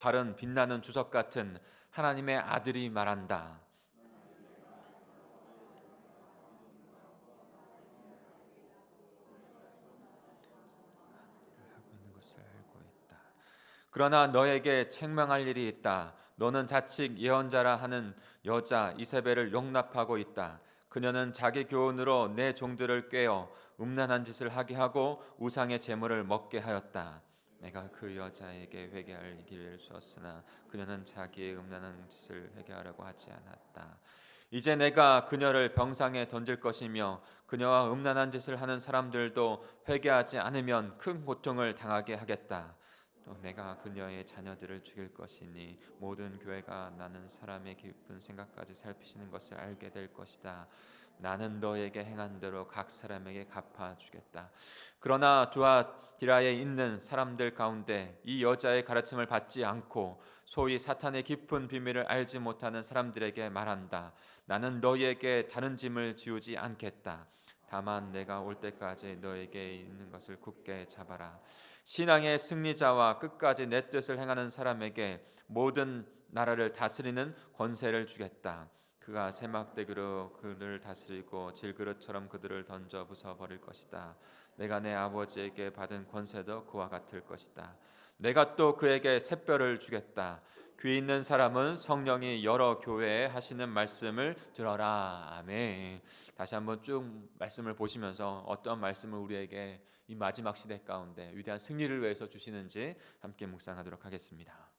바른 빛나는 주석 같은 하나님의 아들이 말한다. 하고 있는 것을 알고 있다. 그러나 너에게 책망할 일이 있다. 너는 자칭 예언자라 하는 여자 이세벨을 용납하고 있다. 그녀는 자기 교훈으로 내 종들을 꾀어 음란한 짓을 하게 하고 우상의 제물을 먹게 하였다. 내가 그 여자에게 회개할 기회를 주었으나 그녀는 자기의 음란한 짓을 회개하려고 하지 않았다. 이제 내가 그녀를 병상에 던질 것이며 그녀와 음란한 짓을 하는 사람들도 회개하지 않으면 큰 고통을 당하게 하겠다. 또 내가 그녀의 자녀들을 죽일 것이니 모든 교회가 나는 사람의 깊은 생각까지 살피시는 것을 알게 될 것이다. 나는 너에게 행한 대로 각 사람에게 갚아주겠다. 그러나 두아디라에 있는 사람들 가운데 이 여자의 가르침을 받지 않고 소위 사탄의 깊은 비밀을 알지 못하는 사람들에게 말한다. 나는 너희에게 다른 짐을 지우지 않겠다. 다만 내가 올 때까지 너에게 있는 것을 굳게 잡아라. 신앙의 승리자와 끝까지 내 뜻을 행하는 사람에게 모든 나라를 다스리는 권세를 주겠다. 그가 세막대기로 그를 다스리고 질그릇처럼 그들을 던져 부숴버릴 것이다. 내가 내 아버지에게 받은 권세도 그와 같을 것이다. 내가 또 그에게 샛별을 주겠다. 귀 있는 사람은 성령이 여러 교회에 하시는 말씀을 들어라. 아멘. 다시 한번 쭉 말씀을 보시면서 어떤 말씀을 우리에게 이 마지막 시대 가운데 위대한 승리를 위해서 주시는지 함께 묵상하도록 하겠습니다.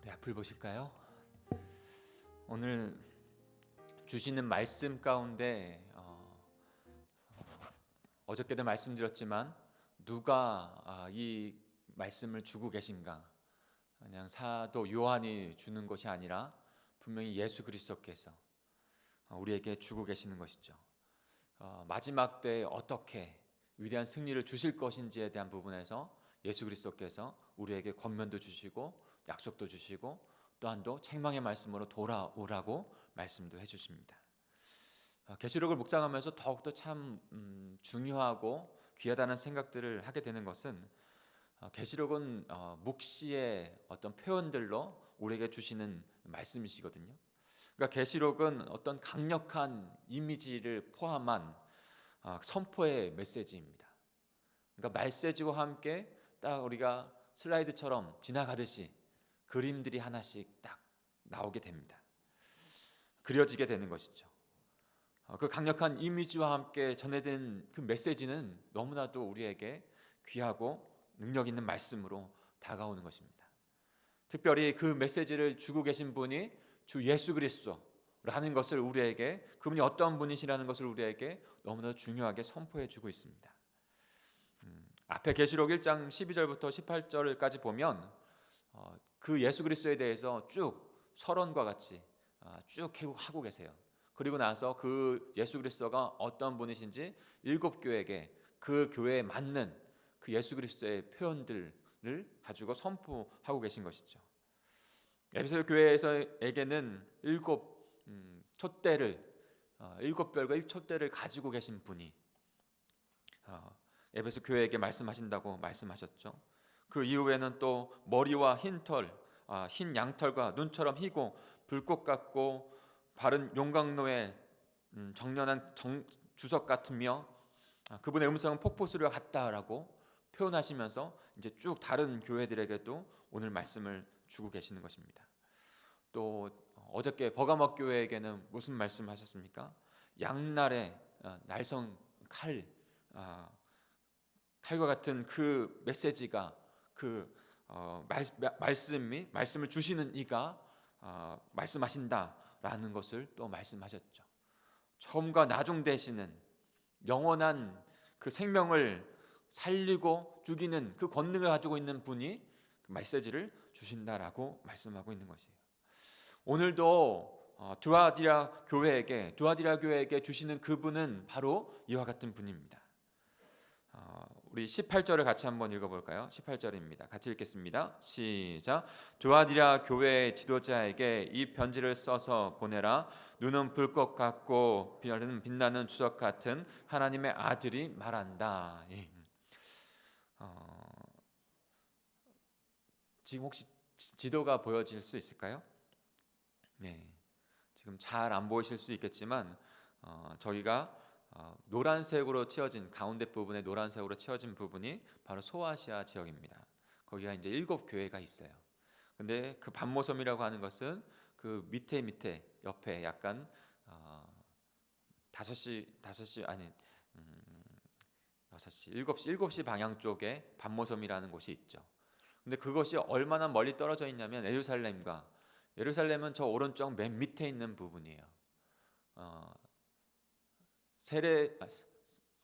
우리 앞을 보실까요? 오늘 주시는 말씀 가운데 어저께도 말씀드렸지만 누가 이 말씀을 주고 계신가? 그냥 사도 요한이 주는 것이 아니라 분명히 예수 그리스도께서 우리에게 주고 계시는 것이죠. 마지막 때에 어떻게 위대한 승리를 주실 것인지에 대한 부분에서 예수 그리스도께서 우리에게 권면도 주시고 약속도 주시고 또한도 책망의 말씀으로 돌아오라고 말씀도 해주십니다. 계시록을 묵상하면서 더욱더 참 중요하고 귀하다는 생각들을 하게 되는 것은 계시록은 묵시의 어떤 표현들로 우리에게 주시는 말씀이시거든요. 그러니까 계시록은 어떤 강력한 이미지를 포함한 선포의 메시지입니다. 그러니까 메시지와 함께 딱 우리가 슬라이드처럼 지나가듯이 그림들이 하나씩 딱 나오게 됩니다. 그려지게 되는 것이죠. 그 강력한 이미지와 함께 전해진 그 메시지는 너무나도 우리에게 귀하고 능력 있는 말씀으로 다가오는 것입니다. 특별히 그 메시지를 주고 계신 분이 주 예수 그리스도라는 것을 우리에게, 그분이 어떤 분이시라는 것을 우리에게 너무나 중요하게 선포해 주고 있습니다. 앞에 계시록 1장 12절부터 18절까지 보면 그 예수 그리스도에 대해서 쭉 서론과 같이 쭉 하고 계세요. 그리고 나서 그 예수 그리스도가 어떤 분이신지 7교회에게 그 교회에 맞는 그 예수 그리스도의 표현들을 가지고 선포하고 계신 것이죠. 에베소 교회에게는 7 촛대를 7별과 1촛대를 가지고 계신 분이 에베소 교회에게 말씀하신다고 말씀하셨죠. 그 이후에는 또 머리와 흰 양털과 눈처럼 희고 불꽃 같고 바른 용광로의 정련한 주석 같으며 그분의 음성은 폭포소리와 같다라고 표현하시면서 이제 쭉 다른 교회들에게도 오늘 말씀을 주고 계시는 것입니다. 또 어저께 버가모 교회에게는 무슨 말씀하셨습니까? 양날의 날성 칼과 같은 그 메시지가 그 말씀을 주시는 이가 말씀하신다라는 것을 또 말씀하셨죠. 처음과 나중 되시는 영원한 그 생명을 살리고 죽이는 그 권능을 가지고 있는 분이 그 메시지를 주신다라고 말씀하고 있는 것이에요. 오늘도 두아디라 교회에게 주시는 그분은 바로 이와 같은 분입니다. 우리 18절을 같이 한번 읽어볼까요? 18절입니다. 같이 읽겠습니다. 시작. 두아디라 교회 지도자에게 이 편지를 써서 보내라. 눈은 불꽃 같고 빛나는 주석 같은 하나님의 아들이 말한다. 지금 혹시 지도가 보여질 수 있을까요? 네, 지금 잘 안 보이실 수 있겠지만 저희가 노란색으로 칠해진 가운데 부분에 노란색으로 칠해진 부분이 바로 소아시아 지역입니다. 거기가 이제 7교회가 있어요. 근데 그 반모섬이라고 하는 것은 그 밑에 옆에 약간 5시 아니 6시 7시 방향 쪽에 반모섬이라는 곳이 있죠. 근데 그것이 얼마나 멀리 떨어져 있냐면 예루살렘은 저 오른쪽 맨 밑에 있는 부분이에요.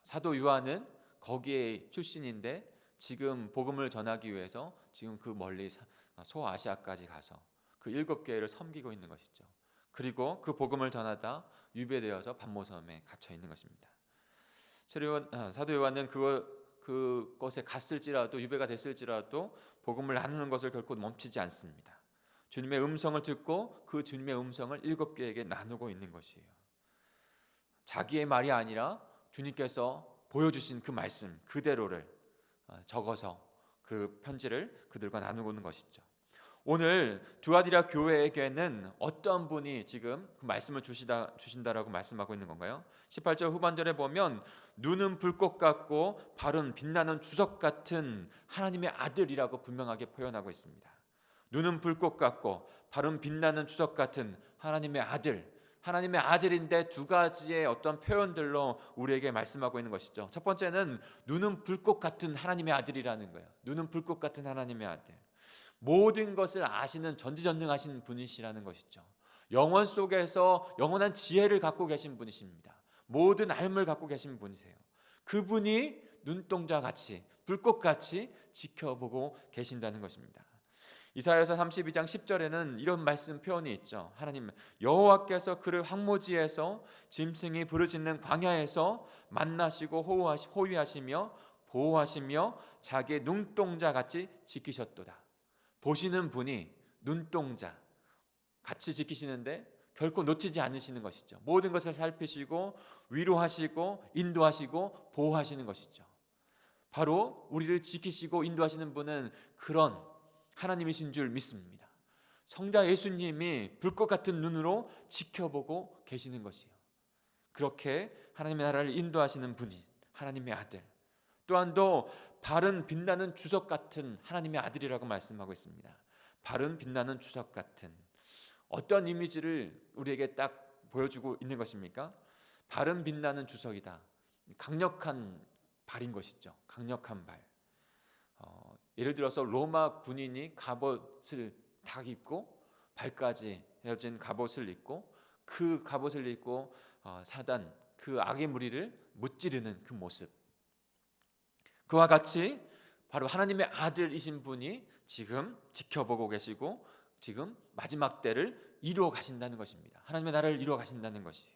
사도 요한은 거기에 출신인데 지금 복음을 전하기 위해서 지금 그 멀리 소아시아까지 가서 그 7교회를 섬기고 있는 것이죠. 그리고 그 복음을 전하다 유배되어서 반모섬에 갇혀 있는 것입니다. 사도 요한은 그곳에 갔을지라도 유배가 됐을지라도 복음을 나누는 것을 결코 멈추지 않습니다. 주님의 음성을 듣고 그 주님의 음성을 7교회에게 나누고 있는 것이에요. 자기의 말이 아니라 주님께서 보여주신 그 말씀 그대로를 적어서 그 편지를 그들과 나누고 있는 것이죠. 오늘 두아디라 교회에게는 어떤 분이 지금 그 말씀을 주신다라고 말씀하고 있는 건가요? 18절 후반절에 보면 눈은 불꽃 같고 발은 빛나는 주석 같은 하나님의 아들이라고 분명하게 표현하고 있습니다. 눈은 불꽃 같고 발은 빛나는 주석 같은 하나님의 아들인데 두 가지의 어떤 표현들로 우리에게 말씀하고 있는 것이죠. 첫 번째는 눈은 불꽃 같은 하나님의 아들이라는 거예요. 눈은 불꽃 같은 하나님의 아들. 모든 것을 아시는 전지전능하신 분이시라는 것이죠. 영원 속에서 영원한 지혜를 갖고 계신 분이십니다. 모든 알을 갖고 계신 분이세요. 그분이 눈동자같이 불꽃같이 지켜보고 계신다는 것입니다. 이사야서 32장 10절에는 이런 말씀 표현이 있죠. 하나님 여호와께서 그를 황무지에서 짐승이 부르짖는 광야에서 만나시고 호위하시며 보호하시며 자기의 눈동자같이 지키셨도다. 보시는 분이 눈동자 같이 지키시는데 결코 놓치지 않으시는 것이죠. 모든 것을 살피시고 위로하시고 인도하시고 보호하시는 것이죠. 바로 우리를 지키시고 인도하시는 분은 그런 하나님이신 줄 믿습니다. 성자 예수님이 불꽃 같은 눈으로 지켜보고 계시는 것이요. 그렇게 하나님의 나라를 인도하시는 분이 하나님의 아들, 또한도 바른 빛나는 주석 같은 하나님의 아들이라고 말씀하고 있습니다. 바른 빛나는 주석 같은, 어떤 이미지를 우리에게 딱 보여주고 있는 것입니까? 바른 빛나는 주석이다. 강력한 발인 것이죠. 강력한 발. 예를 들어서 로마 군인이 갑옷을 딱 입고 발까지 헤어진 갑옷을 입고 그 갑옷을 입고 사단 그 악의 무리를 무찌르는 그 모습, 그와 같이 바로 하나님의 아들이신 분이 지금 지켜보고 계시고 지금 마지막 때를 이루어 가신다는 것입니다. 하나님의 나라를 이루어 가신다는 것이에요.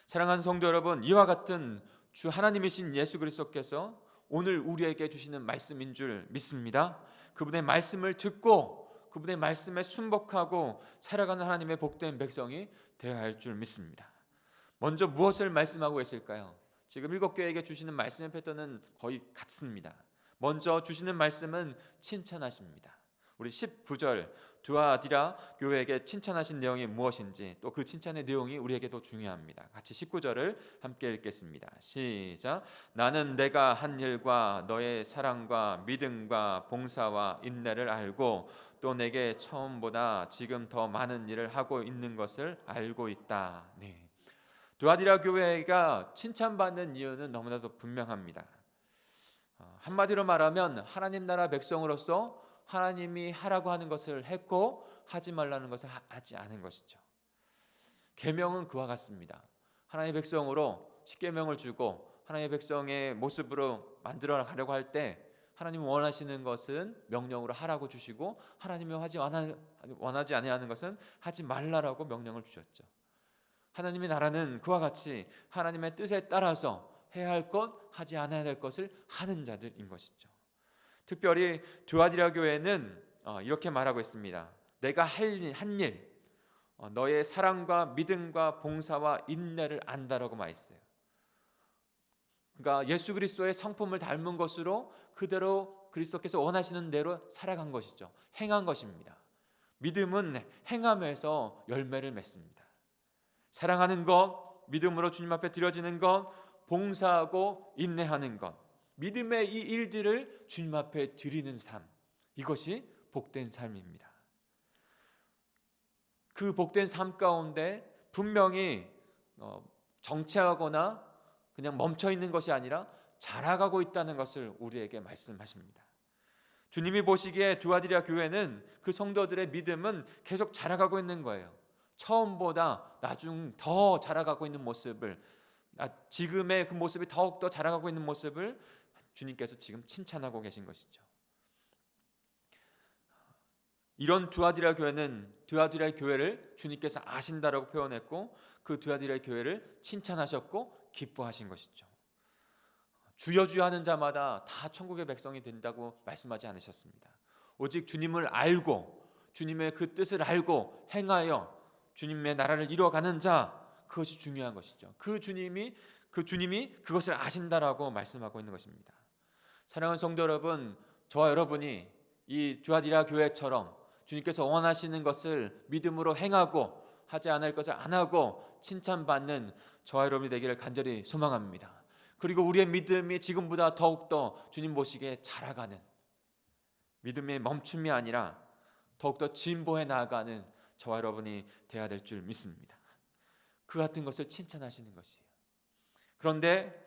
사랑하는 성도 여러분, 이와 같은 주 하나님이신 예수 그리스도께서 오늘 우리에게 주시는 말씀인 줄 믿습니다. 그분의 말씀을 듣고 그분의 말씀에 순복하고 살아가는 하나님의 복된 백성이 되어야 할 줄 믿습니다. 먼저 무엇을 말씀하고 계실까요? 지금 7교회에게 주시는 말씀의 패턴은 거의 같습니다. 먼저 주시는 말씀은 칭찬하십니다. 우리 19절 두아디라 교회에게 칭찬하신 내용이 무엇인지, 또 그 칭찬의 내용이 우리에게도 중요합니다. 같이 19절을 함께 읽겠습니다. 시작. 나는 내가 한 일과 너의 사랑과 믿음과 봉사와 인내를 알고 또 내게 처음보다 지금 더 많은 일을 하고 있는 것을 알고 있다. 네. 두아디라 교회가 칭찬받는 이유는 너무나도 분명합니다. 한마디로 말하면 하나님 나라 백성으로서 하나님이 하라고 하는 것을 했고 하지 말라는 것을 하지 않은 것이죠. 계명은 그와 같습니다. 하나님의 백성으로 십계명을 주고 하나님의 백성의 모습으로 만들어 가려고 할 때 하나님이 원하시는 것은 명령으로 하라고 주시고 하나님이 원하지 아니하는 것은 하지 말라라고 명령을 주셨죠. 하나님의 나라는 그와 같이 하나님의 뜻에 따라서 해야 할 것, 하지 않아야 될 것을 하는 자들인 것이죠. 특별히 두아디라 교회는 이렇게 말하고 있습니다. 내가 한 일, 너의 사랑과 믿음과 봉사와 인내를 안다라고 말했어요. 그러니까 예수 그리스도의 성품을 닮은 것으로 그대로 그리스도께서 원하시는 대로 살아간 것이죠. 행한 것입니다. 믿음은 행함에서 열매를 맺습니다. 사랑하는 것, 믿음으로 주님 앞에 드려지는 것, 봉사하고 인내하는 것, 믿음의 이 일들을 주님 앞에 드리는 삶, 이것이 복된 삶입니다. 그 복된 삶 가운데 분명히 정체하거나 그냥 멈춰 있는 것이 아니라 자라가고 있다는 것을 우리에게 말씀하십니다. 주님이 보시기에 두아디라 교회는 그 성도들의 믿음은 계속 자라가고 있는 거예요. 처음보다 나중 더 자라가고 있는 모습을, 지금의 그 모습이 더욱더 자라가고 있는 모습을 주님께서 지금 칭찬하고 계신 것이죠. 이런 두아디라 교회는 두아디라 교회를 주님께서 아신다라고 표현했고 그 두아디라 교회를 칭찬하셨고 기뻐하신 것이죠. 주여 주여 하는 자마다 다 천국의 백성이 된다고 말씀하지 않으셨습니다. 오직 주님을 알고 주님의 그 뜻을 알고 행하여 주님의 나라를 이루어가는 자, 그것이 중요한 것이죠. 그 주님이 그것을 아신다라고 말씀하고 있는 것입니다. 사랑하는 성도 여러분, 저와 여러분이 이 두아디라 교회처럼 주님께서 원하시는 것을 믿음으로 행하고 하지 않을 것을 안 하고 칭찬받는 저와 여러분이 되기를 간절히 소망합니다. 그리고 우리의 믿음이 지금보다 더욱더 주님 보시기에 자라가는, 믿음의 멈춤이 아니라 더욱더 진보해 나아가는 저와 여러분이 되어야 될 줄 믿습니다. 그 같은 것을 칭찬하시는 것이에요. 그런데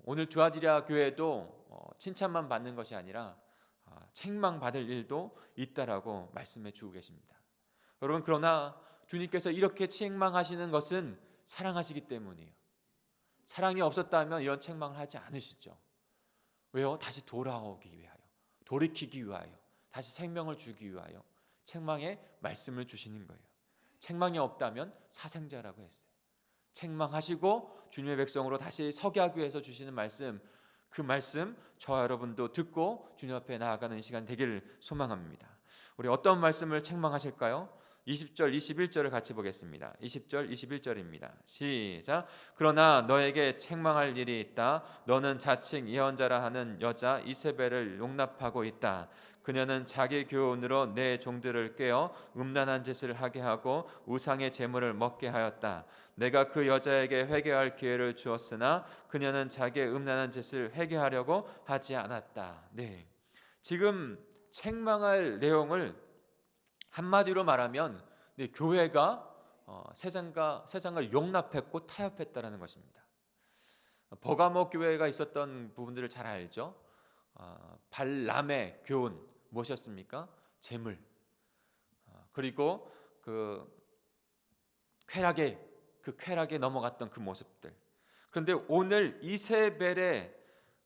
오늘 두아디라 교회도 칭찬만 받는 것이 아니라 책망받을 일도 있다라고 말씀해 주고 계십니다. 여러분, 그러나 주님께서 이렇게 책망하시는 것은 사랑하시기 때문이에요. 사랑이 없었다면 이런 책망을 하지 않으시죠. 왜요? 다시 돌아오기 위하여, 돌이키기 위하여, 다시 생명을 주기 위하여 책망의 말씀을 주시는 거예요. 책망이 없다면 사생자라고 했어요. 책망하시고 주님의 백성으로 다시 서게 하기 위해서 주시는 말씀, 그 말씀 저와 여러분도 듣고 주님 앞에 나아가는 시간 되기를 소망합니다. 우리 어떤 말씀을 책망하실까요? 20절 21절을 같이 보겠습니다. 20절 21절입니다. 시작. 그러나 너에게 책망할 일이 있다. 너는 자칭 예언자라 하는 여자 이세벨을 용납하고 있다. 그녀는 자기 교훈으로 내 종들을 꾀어 음란한 짓을 하게 하고 우상의 제물을 먹게 하였다. 내가 그 여자에게 회개할 기회를 주었으나 그녀는 자기의 음란한 짓을 회개하려고 하지 않았다. 네, 지금 책망할 내용을 한마디로 말하면 교회가 세상을 용납했고 타협했다라는 것입니다. 버가모 교회가 있었던 부분들을 잘 알죠. 발람의 교훈 무엇이었습니까? 재물. 그리고 그 쾌락에 넘어갔던 그 모습들. 그런데 오늘 이세벨의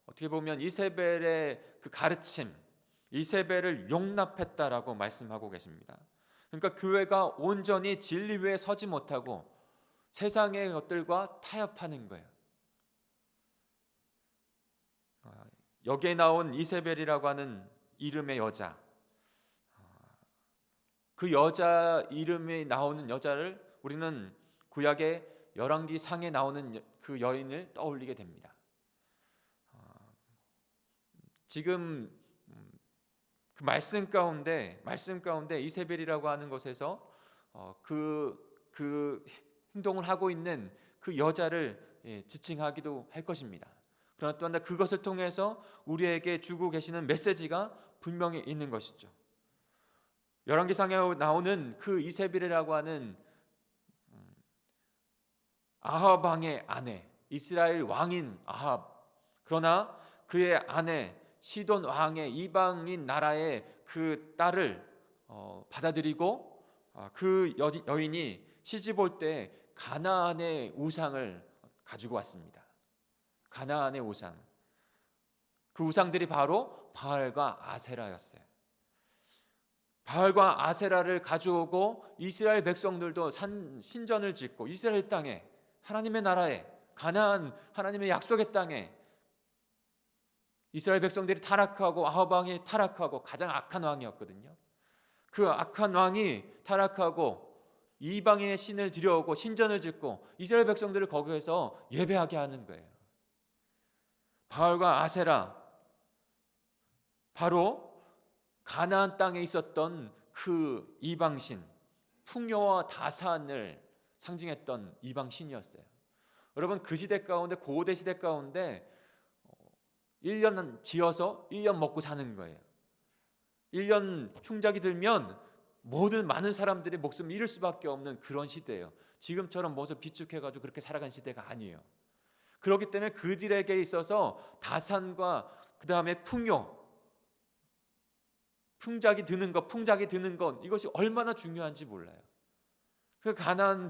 어떻게 보면 이세벨의 그 가르침, 이세벨을 용납했다라고 말씀하고 계십니다. 그러니까 교회가 온전히 진리 위에 서지 못하고 세상의 것들과 타협하는 거예요. 여기에 나온 이세벨이라고 하는 이름의 여자, 그 여자 이름이 나오는 여자를 우리는 구약의 열왕기 상에 나오는 그 여인을 떠올리게 됩니다. 지금 그 말씀 가운데 이세벨이라고 하는 것에서 그 행동을 하고 있는 그 여자를 지칭하기도 할 것입니다. 그러나 또한 그것을 통해서 우리에게 주고 계시는 메시지가 분명히 있는 것이죠. 열왕기상에 나오는 그 이세벨이라고 하는 아합 왕의 아내, 이스라엘 왕인 아합, 그러나 그의 아내 시돈 왕의 이방인 나라의 그 딸을 받아들이고 그 여인이 시집 올 때 가나안의 우상을 가지고 왔습니다. 가나안의 우상, 그 우상들이 바로 바알과 아세라였어요. 바알과 아세라를 가져오고 이스라엘 백성들도 신전을 짓고 이스라엘 땅에, 하나님의 나라에, 가나안 하나님의 약속의 땅에 이스라엘 백성들이 타락하고 아합 왕이 타락하고 가장 악한 왕이었거든요. 그 악한 왕이 타락하고 이방인의 신을 들여오고 신전을 짓고 이스라엘 백성들을 거기에서 예배하게 하는 거예요. 바알과 아세라, 바로 가나안 땅에 있었던 그 이방신, 풍요와 다산을 상징했던 이방신이었어요. 여러분, 그 시대 가운데, 고대 시대 가운데 1년 지어서 1년 먹고 사는 거예요. 1년 흉작이 들면 많은 사람들이 목숨을 잃을 수밖에 없는 그런 시대예요. 지금처럼 무엇을 비축해가지고 그렇게 살아간 시대가 아니에요. 그렇기 때문에 그들에게 있어서 다산과 그 다음에 풍작이 드는 것, 이것이 얼마나 중요한지 몰라요. 그 가나안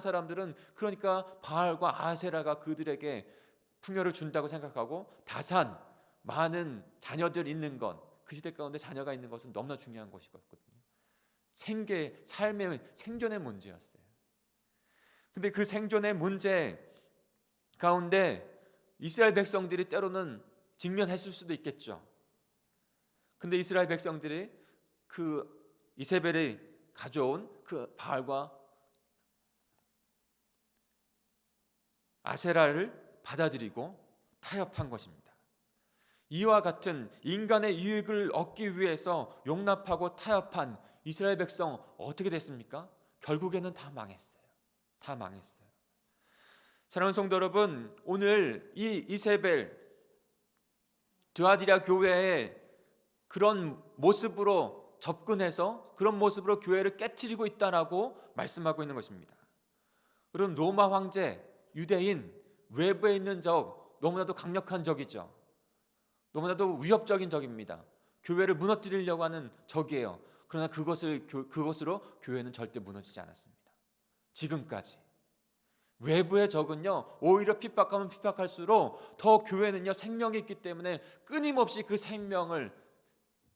사람들은 그러니까 바알과 아세라가 그들에게 풍요를 준다고 생각하고 다산, 많은 자녀들 있는 것, 그 시대 가운데 자녀가 있는 것은 너무나 중요한 것이거든요. 삶의 생존의 문제였어요. 근데 그 생존의 문제 가운데 이스라엘 백성들이 때로는 직면했을 수도 있겠죠. 근데 이스라엘 백성들이 그 이세벨이 가져온 그 바알과 아세라를 받아들이고 타협한 것입니다. 이와 같은 인간의 이익을 얻기 위해서 용납하고 타협한 이스라엘 백성 어떻게 됐습니까? 결국에는 다 망했어요. 사랑하는 성도 여러분, 오늘 이 이세벨 드아디라 교회에 그런 모습으로 접근해서 그런 모습으로 교회를 깨트리고 있다라고 말씀하고 있는 것입니다. 여러분, 로마 황제, 유대인, 외부에 있는 적, 너무나도 강력한 적이죠. 너무나도 위협적인 적입니다. 교회를 무너뜨리려고 하는 적이에요. 그러나 그것으로 교회는 절대 무너지지 않았습니다. 지금까지. 외부의 적은요, 오히려 핍박하면 핍박할수록 더 교회는요, 생명이 있기 때문에 끊임없이 그 생명을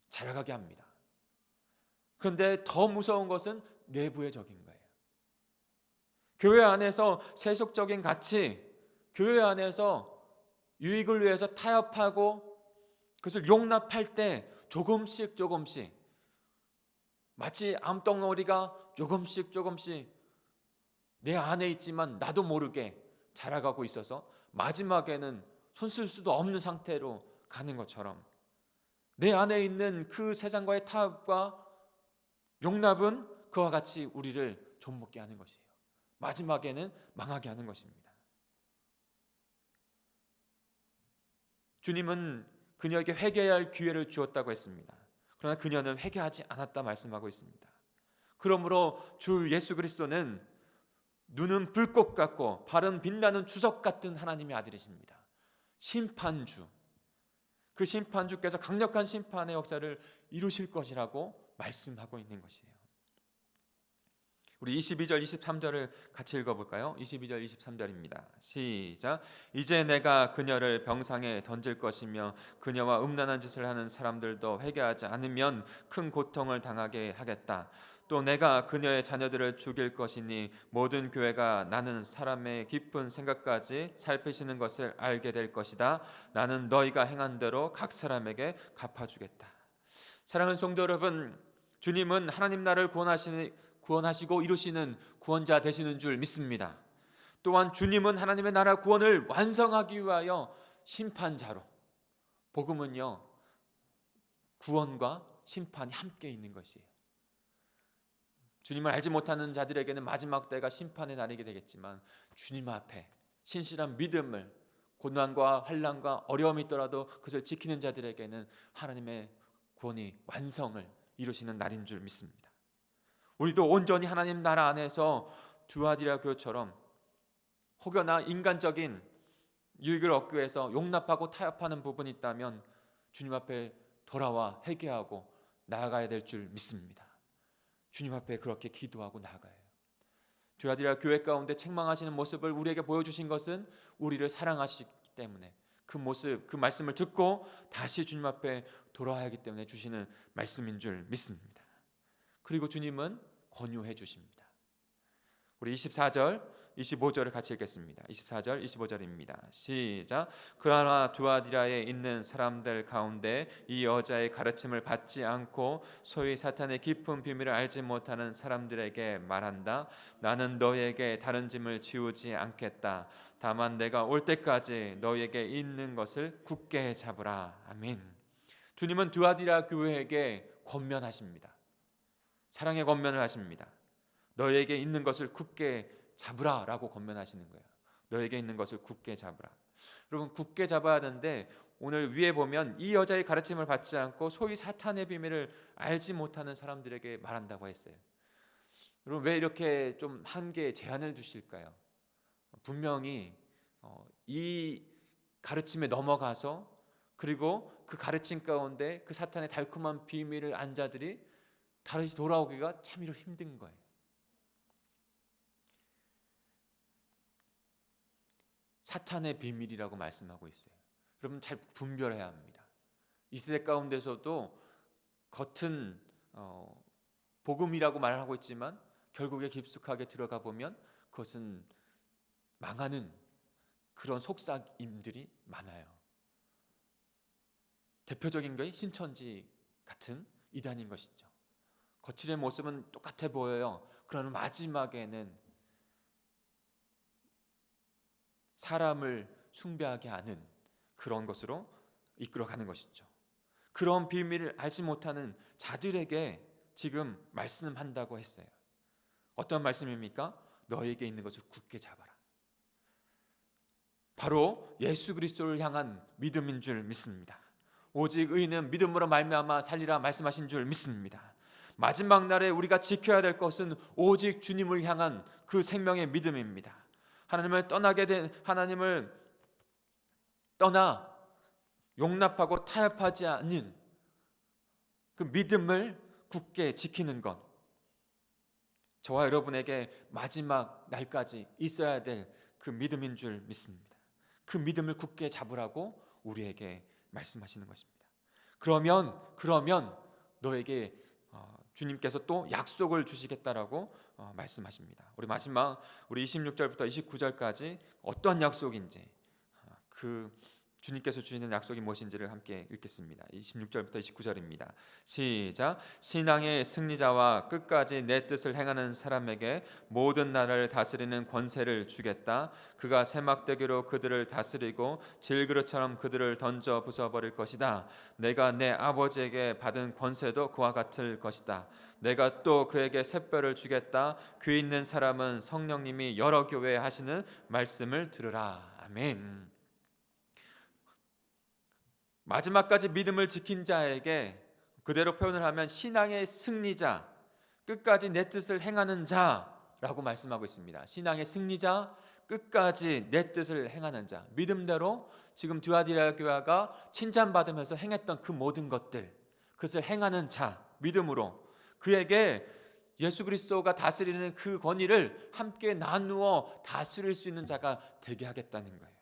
자라가게 합니다. 그런데 더 무서운 것은 내부의 적인 거예요. 교회 안에서 세속적인 가치, 교회 안에서 유익을 위해서 타협하고 그것을 용납할 때 조금씩 마치 암덩어리가 조금씩 내 안에 있지만 나도 모르게 자라가고 있어서 마지막에는 손 쓸 수도 없는 상태로 가는 것처럼, 내 안에 있는 그 세상과의 타협과 용납은 그와 같이 우리를 좀먹게 하는 것이에요. 마지막에는 망하게 하는 것입니다. 주님은 그녀에게 회개해야 할 기회를 주었다고 했습니다. 그러나 그녀는 회개하지 않았다 말씀하고 있습니다. 그러므로 주 예수 그리스도는 눈은 불꽃 같고 발은 빛나는 주석 같은 하나님의 아들이십니다. 심판주, 그 심판주께서 강력한 심판의 역사를 이루실 것이라고 말씀하고 있는 것이에요. 우리 22절 23절을 같이 읽어볼까요? 22절 23절입니다. 시작. 이제 내가 그녀를 병상에 던질 것이며 그녀와 음란한 짓을 하는 사람들도 회개하지 않으면 큰 고통을 당하게 하겠다. 또 내가 그녀의 자녀들을 죽일 것이니 모든 교회가 나는 사람의 깊은 생각까지 살피시는 것을 알게 될 것이다. 나는 너희가 행한 대로 각 사람에게 갚아주겠다. 사랑하는 성도 여러분, 주님은 하나님 나라를 구원하시고 이루시는 구원자 되시는 줄 믿습니다. 또한 주님은 하나님의 나라 구원을 완성하기 위하여 심판자로, 복음은요 구원과 심판이 함께 있는 것이에요. 주님을 알지 못하는 자들에게는 마지막 때가 심판의 날이게 되겠지만, 주님 앞에 신실한 믿음을 고난과 환난과 어려움이 있더라도 그것을 지키는 자들에게는 하나님의 구원이 완성을 이루시는 날인 줄 믿습니다. 우리도 온전히 하나님 나라 안에서 두아디라 교회처럼 혹여나 인간적인 유익을 얻기 위해서 용납하고 타협하는 부분이 있다면 주님 앞에 돌아와 회개하고 나아가야 될 줄 믿습니다. 주님 앞에 그렇게 기도하고 나아가요. 두아디라 교회 가운데 책망하시는 모습을 우리에게 보여주신 것은 우리를 사랑하시기 때문에, 그 모습, 그 말씀을 듣고 다시 주님 앞에 돌아와야 하기 때문에 주시는 말씀인 줄 믿습니다. 그리고 주님은 권유해 주십니다. 우리 24절 25절을 같이 읽겠습니다. 24절 25절입니다. 시작. 그러나 두아디라에 있는 사람들 가운데 이 여자의 가르침을 받지 않고 소위 사탄의 깊은 비밀을 알지 못하는 사람들에게 말한다. 나는 너희에게 다른 짐을 지우지 않겠다. 다만 내가 올 때까지 너희에게 있는 것을 굳게 잡으라. 아멘. 주님은 두아디라 교회에게 권면하십니다. 사랑의 권면을 하십니다. 너희에게 있는 것을 굳게 잡으라 라고 권면하시는 거예요. 너에게 있는 것을 굳게 잡으라. 여러분, 굳게 잡아야 하는데 오늘 위에 보면 이 여자의 가르침을 받지 않고 소위 사탄의 비밀을 알지 못하는 사람들에게 말한다고 했어요. 여러분, 왜 이렇게 좀 한계에 제한을 두실까요? 분명히 이 가르침에 넘어가서, 그리고 그 가르침 가운데 그 사탄의 달콤한 비밀을 안 자들이 다시 돌아오기가 참 힘든 거예요. 사탄의 비밀이라고 말씀하고 있어요. 여러분, 잘 분별해야 합니다. 이 세대 가운데서도 겉은 복음이라고 말하고 있지만 결국에 깊숙하게 들어가 보면 그것은 망하는 그런 속삭임들이 많아요. 대표적인 게 신천지 같은 이단인 것이죠. 거칠의 모습은 똑같아 보여요. 그러나 마지막에는 사람을 숭배하게 하는 그런 것으로 이끌어가는 것이죠. 그런 비밀을 알지 못하는 자들에게 지금 말씀한다고 했어요. 어떤 말씀입니까? 너에게 있는 것을 굳게 잡아라. 바로 예수 그리스도를 향한 믿음인 줄 믿습니다. 오직 의인은 믿음으로 말미암아 살리라 말씀하신 줄 믿습니다. 마지막 날에 우리가 지켜야 될 것은 오직 주님을 향한 그 생명의 믿음입니다. 하나님을 떠나 용납하고 타협하지 않는 그 믿음을 굳게 지키는 것, 저와 여러분에게 마지막 날까지 있어야 될 그 믿음인 줄 믿습니다. 그 믿음을 굳게 잡으라고 우리에게 말씀하시는 것입니다. 그러면 너에게 주님께서 또 약속을 주시겠다라고 말씀하십니다. 우리 마지막 우리 26절부터 29절까지 어떤 약속인지 그 주님께서 주시는 약속이 무엇인지를 함께 읽겠습니다. 26절부터 29절입니다. 시작. 신앙의 승리자와 끝까지 내 뜻을 행하는 사람에게 모든 나라를 다스리는 권세를 주겠다. 그가 세막대기로 그들을 다스리고 질그릇처럼 그들을 던져 부숴버릴 것이다. 내가 내 아버지에게 받은 권세도 그와 같을 것이다. 내가 또 그에게 샛별을 주겠다. 귀 있는 사람은 성령님이 여러 교회에 하시는 말씀을 들으라. 아멘. 마지막까지 믿음을 지킨 자에게, 그대로 표현을 하면 신앙의 승리자, 끝까지 내 뜻을 행하는 자라고 말씀하고 있습니다. 신앙의 승리자, 끝까지 내 뜻을 행하는 자. 믿음대로 지금 드와디라 교회가 칭찬받으면서 행했던 그 모든 것들, 그것을 행하는 자, 믿음으로 그에게 예수 그리스도가 다스리는 그 권위를 함께 나누어 다스릴 수 있는 자가 되게 하겠다는 거예요.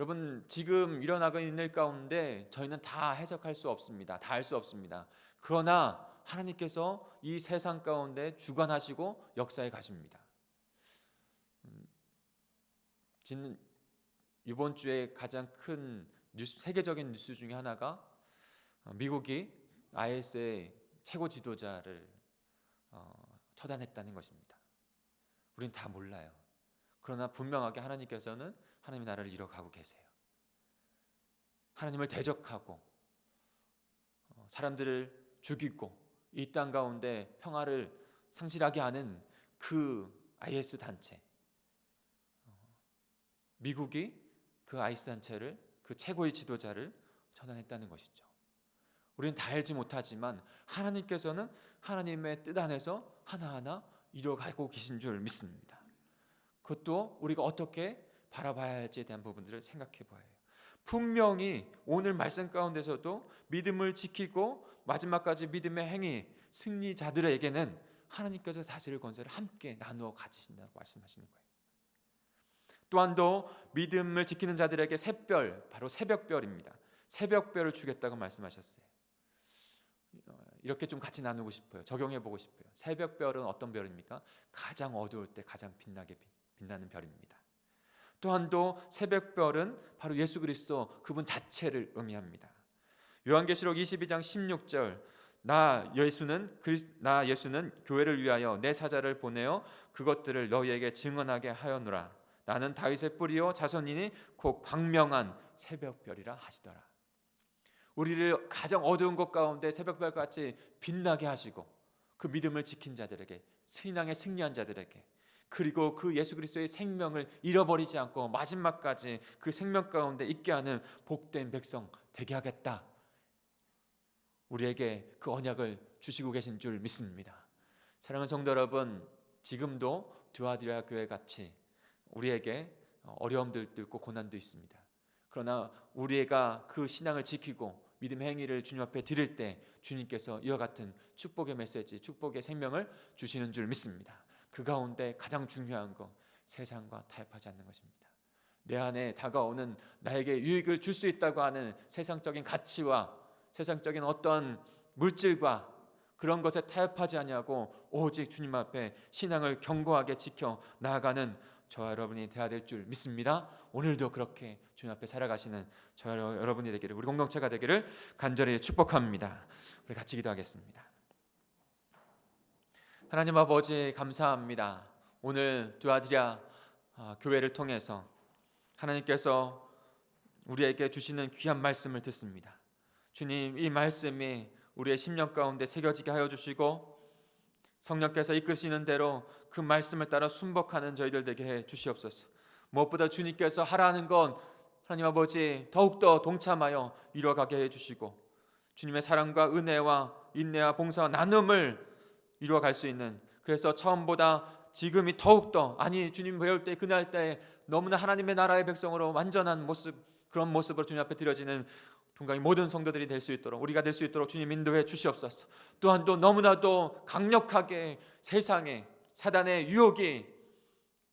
여러분, 지금 일어나고 있는 일 가운데 저희는 다 해석할 수 없습니다. 다 알 수 없습니다. 그러나 하나님께서 이 세상 가운데 주관하시고 역사에 가십니다. 이번 주에 가장 큰 세계적인 뉴스 중에 하나가 미국이 IS의 최고 지도자를 처단했다는 것입니다. 우리는 다 몰라요. 그러나 분명하게 하나님께서는 하나님의 나라를 이뤄가고 계세요. 하나님을 대적하고 사람들을 죽이고 이 땅 가운데 평화를 상실하게 하는 그 IS 단체, 미국이 그 IS 단체를, 그 최고의 지도자를 처단했다는 것이죠. 우리는 다 알지 못하지만 하나님께서는 하나님의 뜻 안에서 하나하나 이뤄가고 계신 줄 믿습니다. 그것도 우리가 어떻게 바라봐야 할지에 대한 부분들을 생각해 봐야 해요. 분명히 오늘 말씀 가운데서도 믿음을 지키고 마지막까지 믿음의 행위 승리자들에게는 하나님께서 다스릴 권세를 함께 나누어 가지신다고 말씀하시는 거예요. 또한 또 믿음을 지키는 자들에게 샛별, 바로 새벽별입니다. 새벽별을 주겠다고 말씀하셨어요. 이렇게 좀 같이 나누고 싶어요. 적용해 보고 싶어요. 새벽별은 어떤 별입니까? 가장 어두울 때 가장 빛나게 빛나는 별입니다. 또한 또 새벽별은 바로 예수 그리스도 그분 자체를 의미합니다. 요한계시록 22장 16절, 나 예수는 교회를 위하여 내 사자를 보내어 그것들을 너희에게 증언하게 하였노라. 나는 다윗의 뿌리요 자손이니 곧 광명한 새벽별이라 하시더라. 우리를 가장 어두운 곳 가운데 새벽별같이 빛나게 하시고 그 믿음을 지킨 자들에게, 신앙에 승리한 자들에게, 그리고 그 예수 그리스도의 생명을 잃어버리지 않고 마지막까지 그 생명 가운데 있게 하는 복된 백성 되게 하겠다. 우리에게 그 언약을 주시고 계신 줄 믿습니다. 사랑하는 성도 여러분, 지금도 드와디라 교회 같이 우리에게 어려움들도 있고 고난도 있습니다. 그러나 우리가 그 신앙을 지키고 믿음의 행위를 주님 앞에 드릴 때 주님께서 이와 같은 축복의 메시지, 축복의 생명을 주시는 줄 믿습니다. 그 가운데 가장 중요한 것, 세상과 타협하지 않는 것입니다. 내 안에 다가오는 나에게 유익을 줄 수 있다고 하는 세상적인 가치와 세상적인 어떤 물질과 그런 것에 타협하지 아니하고 오직 주님 앞에 신앙을 견고하게 지켜 나아가는 저와 여러분이 되어야 될 줄 믿습니다. 오늘도 그렇게 주님 앞에 살아가시는 저와 여러분이 되기를, 우리 공동체가 되기를 간절히 축복합니다. 우리 같이 기도하겠습니다. 하나님 아버지, 감사합니다. 오늘 드와디라 교회를 통해서 하나님께서 우리에게 주시는 귀한 말씀을 듣습니다. 주님, 이 말씀이 우리의 심령 가운데 새겨지게 하여 주시고 성령께서 이끄시는 대로 그 말씀을 따라 순복하는 저희들 되게 해 주시옵소서. 무엇보다 주님께서 하라는 건 하나님 아버지 더욱더 동참하여 이루어가게 해 주시고 주님의 사랑과 은혜와 인내와 봉사와 나눔을 이루어갈 수 있는, 그래서 처음보다 지금이 더욱더, 아니 주님 배울 때 그날 때 너무나 하나님의 나라의 백성으로 완전한 모습, 그런 모습으로 주님 앞에 드려지는 동강의 모든 성도들이 될 수 있도록, 우리가 될 수 있도록 주님 인도해 주시옵소서. 또한 또 너무나도 강력하게 세상에 사단의 유혹이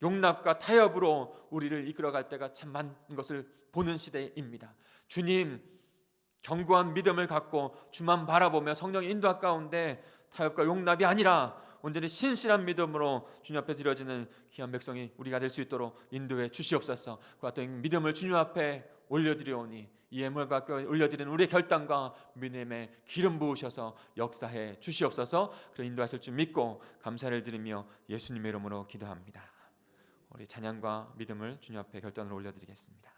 용납과 타협으로 우리를 이끌어갈 때가 참 많은 것을 보는 시대입니다. 주님, 견고한 믿음을 갖고 주만 바라보며 성령의 인도하 가운데 타협과 용납이 아니라 온전히 신실한 믿음으로 주님 앞에 드려지는 귀한 백성이 우리가 될 수 있도록 인도해 주시옵소서. 그 같은 믿음을 주님 앞에 올려드리오니 이 예물과 함께 올려드리는 우리의 결단과 믿음의 기름 부으셔서 역사해 주시옵소서. 그런 인도하실 줄 믿고 감사를 드리며 예수님의 이름으로 기도합니다. 우리 찬양과 믿음을 주님 앞에 결단으로 올려드리겠습니다.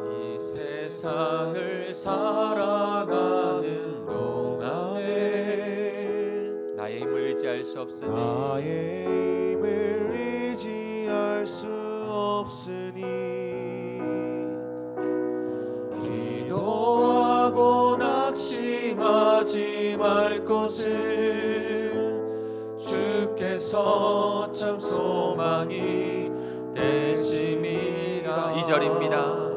이 세상을 살아가는 동안에 나의 힘을 의지할 수 없으니 나의 힘을 의지할 수 없으니 기도하고 낙심하지 말 것을 주께서 참 소망이 되심이라. 2절입니다.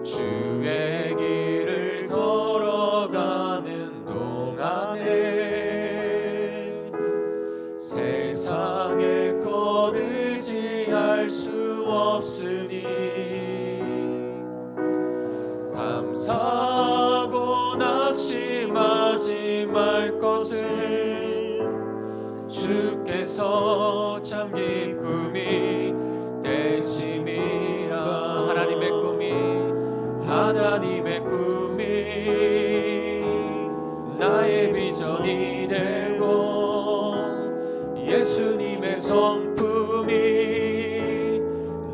주의 길을 걸어가는 동안에 세상의 것 의지할 수 없으니 감사하고 낙심하지 말 것을 주께서 참 기쁨이 되심이라. 하나님의 꿈이 나의 비전이 되고 예수님의 성품이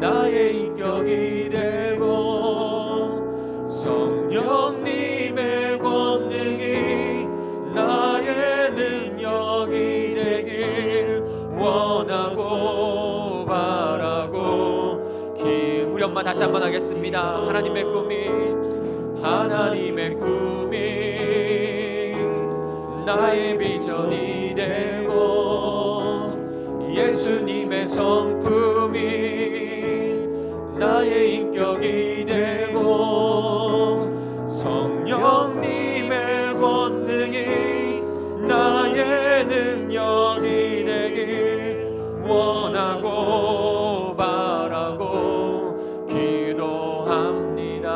나의 인격이 되고 성령님의 권능이 나의 능력이 되길 원하고 바라고 우리 엄마 다시 한번 하겠습니다. 하나님의 꿈이 나의 비전이 되고 예수님의 성품이 나의 인격이 되고 성령님의 권능이 나의 능력이 되길 원하고 바라고 기도합니다.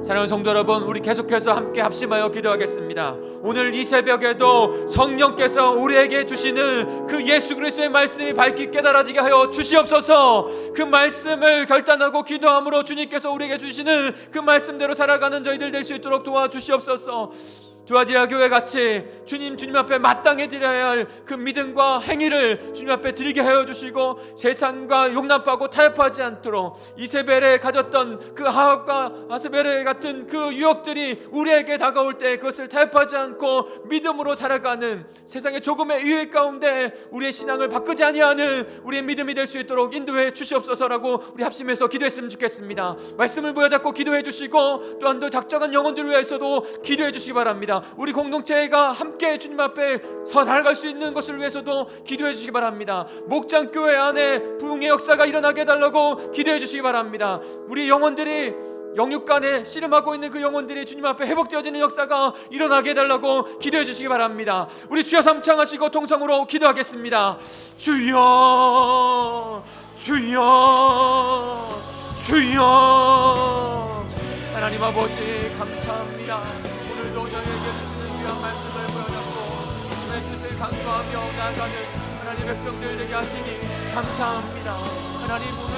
사랑하는 성도 여러분, 우리 계속해서 함께 합심하여 기도하겠습니다. 오늘 이 새벽에도 성령께서 우리에게 주시는 그 예수 그리스도의 말씀이 밝히 깨달아지게 하여 주시옵소서. 그 말씀을 결단하고 기도함으로 주님께서 우리에게 주시는 그 말씀대로 살아가는 저희들 될 수 있도록 도와주시옵소서. 두아디아 교회 같이 주님 앞에 마땅히 드려야 할 그 믿음과 행위를 주님 앞에 드리게 하여 주시고 세상과 용납하고 타협하지 않도록 이세벨에 가졌던 그 아합과 아스벨에 같은 그 유혹들이 우리에게 다가올 때 그것을 타협하지 않고 믿음으로 살아가는 세상의 조금의 유익 가운데 우리의 신앙을 바꾸지 아니하는 우리의 믿음이 될 수 있도록 인도해 주시옵소서라고 우리 합심해서 기도했으면 좋겠습니다. 말씀을 부여잡고 기도해 주시고 또한 또 작정한 영혼들을 위해서도 기도해 주시기 바랍니다. 우리 공동체가 함께 주님 앞에 서 나아갈 수 있는 것을 위해서도 기도해 주시기 바랍니다. 목장교회 안에 부흥의 역사가 일어나게 해달라고 기도해 주시기 바랍니다. 우리 영혼들이 영육간에 씨름하고 있는 그 영혼들이 주님 앞에 회복되어지는 역사가 일어나게 해달라고 기도해 주시기 바랍니다. 우리 주여 삼창하시고 통성으로 기도하겠습니다. 주여 주여 주여. 하나님 아버지 감사합니다. 오늘도 저희에게 주시는 귀한 말씀을 보여주고 주님의 뜻을 강구하며 나아가는 하나님 백성들 되게 하시니 감사합니다. 하나님 오늘